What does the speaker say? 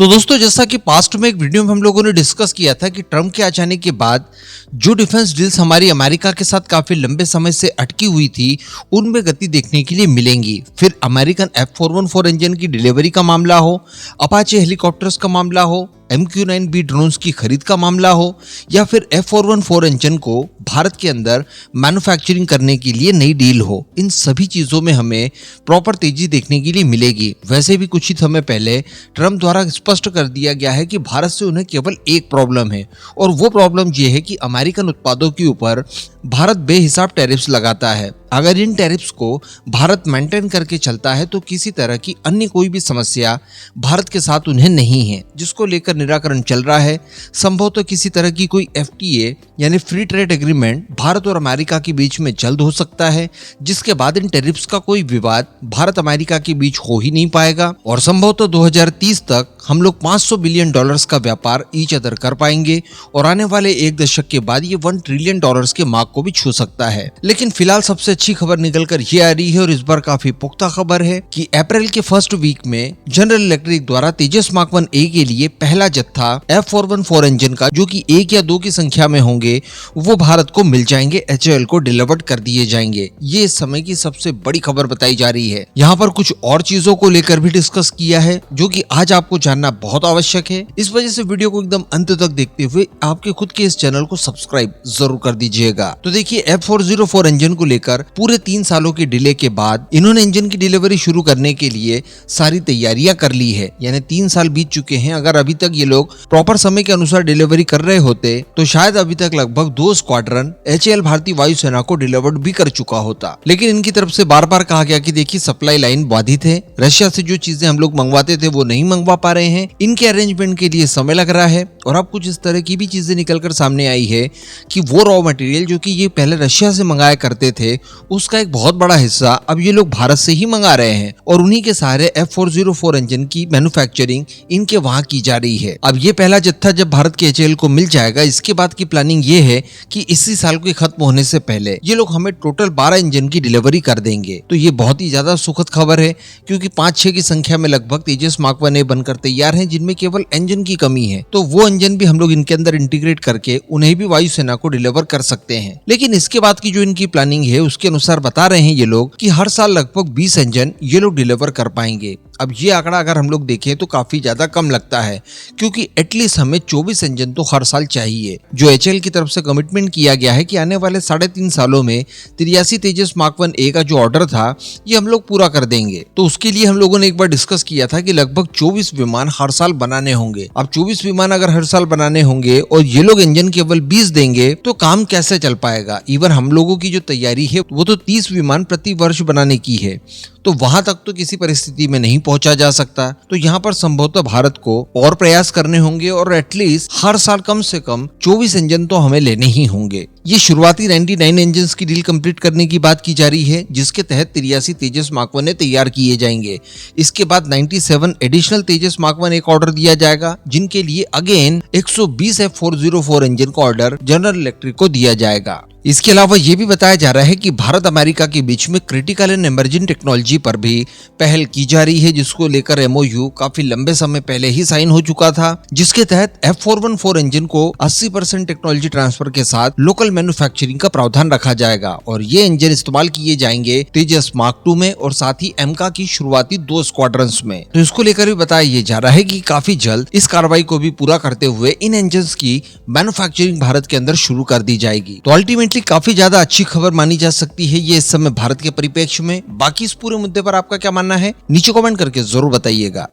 तो दोस्तों, जैसा कि पास्ट में एक वीडियो में हम लोगों ने डिस्कस किया था कि ट्रम्प के आ जाने के बाद जो डिफेंस डील्स हमारी अमेरिका के साथ काफी लंबे समय से अटकी हुई थी, उनमें गति देखने के लिए मिलेंगी। फिर अमेरिकन F414 इंजन की डिलीवरी का मामला हो, अपाचे हेलीकॉप्टर्स का मामला हो, MQ-9B ड्रोन्स की खरीद का मामला हो, या फिर F414 इंजन को भारत के अंदर मैन्युफैक्चरिंग करने के लिए नई डील हो, इन सभी चीजों में हमें प्रॉपर तेजी देखने के लिए मिलेगी। वैसे भी कुछ ही समय पहले ट्रम्प द्वारा स्पष्ट कर दिया गया है कि भारत से उन्हें केवल एक प्रॉब्लम है, और वो प्रॉब्लम ये है कि अमेरिकन उत्पादों के ऊपर भारत बेहिसाब टैरिफ्स लगाता है। अगर इन टैरिफ्स को भारत मेंटेन करके चलता है तो किसी तरह की अन्य कोई भी समस्या भारत के साथ उन्हें नहीं है, जिसको लेकर निराकरण चल रहा है। संभवतः किसी तरह की कोई FTA यानी फ्री ट्रेड एग्रीमेंट भारत और अमेरिका के बीच में जल्द हो सकता है, जिसके बाद इन टैरिफ्स का कोई विवाद भारत अमेरिका के बीच हो ही नहीं पाएगा, और संभवतः 2030 तक हम लोग $500 बिलियन का व्यापार ईच अदर कर पाएंगे, और आने वाले एक दशक के बाद ये $1 ट्रिलियन के मार्क को भी छू सकता है। लेकिन फिलहाल सबसे अच्छी खबर निकलकर ये आ रही है, और इस बार काफी पुख्ता खबर है कि अप्रैल के फर्स्ट वीक में जनरल इलेक्ट्रिक द्वारा तेजस मार्क 1A के लिए पहला जत्था F414 इंजन का, जो कि 1 या 2 की संख्या में होंगे, वो भारत को मिल जाएंगे, HAL को डिलीवर्ड कर दिए जाएंगे। ये इस समय की सबसे बड़ी खबर बताई जा रही है। यहाँ पर कुछ और चीजों को लेकर भी डिस्कस किया है, जो कि आज आपको जानना बहुत आवश्यक है। इस वजह से वीडियो को एकदम अंत तक देखते हुए आपके खुद के इस चैनल को सब्सक्राइब जरूर कर दीजिएगा। तो देखिए, F404 इंजन को लेकर पूरे 3 सालों के डिले के बाद इन्होंने इंजन की डिलीवरी शुरू करने के लिए सारी तैयारियां कर ली है। यानी 3 साल बीत चुके हैं। अगर अभी तक ये लोग प्रॉपर समय के अनुसार डिलीवरी कर रहे होते तो शायद अभी तक लगभग 2 स्क्वाड्रन HAL भारतीय वायुसेना को डिलीवर्ड भी कर चुका होता। लेकिन इनकी तरफ से बार बार कहा गया कि देखिए, सप्लाई लाइन बाधित है, रशिया से जो चीजें हम लोग मंगवाते थे वो नहीं मंगवा पा रहे हैं, इनके अरेंजमेंट के लिए समय लग रहा है। और अब कुछ इस तरह की भी चीजें निकलकर सामने आई है कि वो रॉ मटेरियल जो कि ये पहले रशिया से मंगाया करते थे, उसका एक बहुत बड़ा हिस्सा अब ये लोग भारत से ही मंगा रहे हैं, और उन्हीं के सहारे F404 इंजन की मैन्युफैक्चरिंग इनके वहां की जा रही है। अब ये पहला जत्था जब भारत के HAL को मिल जाएगा, इसके बाद की प्लानिंग ये है कि इसी साल के खत्म होने से पहले ये लोग हमें टोटल 12 इंजन की डिलीवरी कर देंगे। तो ये बहुत ही ज्यादा सुखद खबर है, क्योंकि 5-6 की संख्या में लगभग तेजस मार्क 1A बनकर तैयार हैं, जिनमें केवल इंजन की कमी है। तो वो इंजन भी हम लोग इनके अंदर इंटीग्रेट करके उन्हें भी वायुसेना को डिलीवर कर सकते हैं। लेकिन इसके बाद की जो इनकी प्लानिंग है, उसके अनुसार बता रहे हैं ये लोग कि हर साल लगभग 20 इंजन ये लोग डिलीवर कर पाएंगे। अब ये आंकड़ा अगर हम लोग देखें तो काफी ज्यादा कम लगता है, क्योंकि एटलीस्ट हमें 24 इंजन तो हर साल चाहिए। जो HAL की तरफ से कमिटमेंट किया गया है कि आने वाले 3.5 सालों में 83 तेजस मार्क 1A का जो ऑर्डर था, ये हम लोग पूरा कर देंगे। तो उसके लिए हम लोगों ने एक बार डिस्कस किया था कि लगभग 24 विमान हर साल बनाने होंगे। अब 24 विमान अगर हर साल बनाने होंगे और ये लोग इंजन केवल 20 देंगे, तो काम कैसे चल पाएगा। इवन हम लोगों की जो तैयारी है वो तो 30 विमान प्रति वर्ष बनाने की है, तो वहां तक तो किसी परिस्थिति में नहीं पहुंचा जा सकता। तो यहाँ पर संभवतः भारत को और प्रयास करने होंगे, और एटलीस्ट हर साल कम से कम 24 इंजन तो हमें लेने ही होंगे। ये शुरुआती 99 इंजन की डील कंप्लीट करने की बात की जा रही है, जिसके तहत 83 तेजस मार्क 1A तैयार किए जाएंगे। इसके बाद 97 एडिशनल तेजस मार्क 1A का ऑर्डर दिया जाएगा, जिनके लिए अगेन 120 F404 इंजन का ऑर्डर जनरल इलेक्ट्रिक को दिया जाएगा। इसके अलावा ये भी बताया जा रहा है कि भारत अमेरिका के बीच में क्रिटिकल एंड इमर्जिंग टेक्नोलॉजी पर भी पहल की जा रही है, जिसको लेकर MOU काफी लंबे समय पहले ही साइन हो चुका था, जिसके तहत F414 इंजन को 80% टेक्नोलॉजी ट्रांसफर के साथ लोकल मैन्युफैक्चरिंग का प्रावधान रखा जाएगा, और ये इंजन इस्तेमाल किए जाएंगे तेजस मार्क 2 में और साथ ही एमका की शुरुआती 2 स्क्वाड्रंस में। तो इसको लेकर भी बताया जा रहा है कि काफी जल्द इस कार्रवाई को भी पूरा करते हुए इन इंजन की मैन्युफैक्चरिंग भारत के अंदर शुरू कर दी जाएगी। तो अल्टीमेटली काफी ज्यादा अच्छी खबर मानी जा सकती है ये इस समय भारत के परिप्रेक्ष्य में। बाकी इस पूरे मुद्दे पर आपका क्या मानना है, नीचे कमेंट करके जरूर बताइएगा।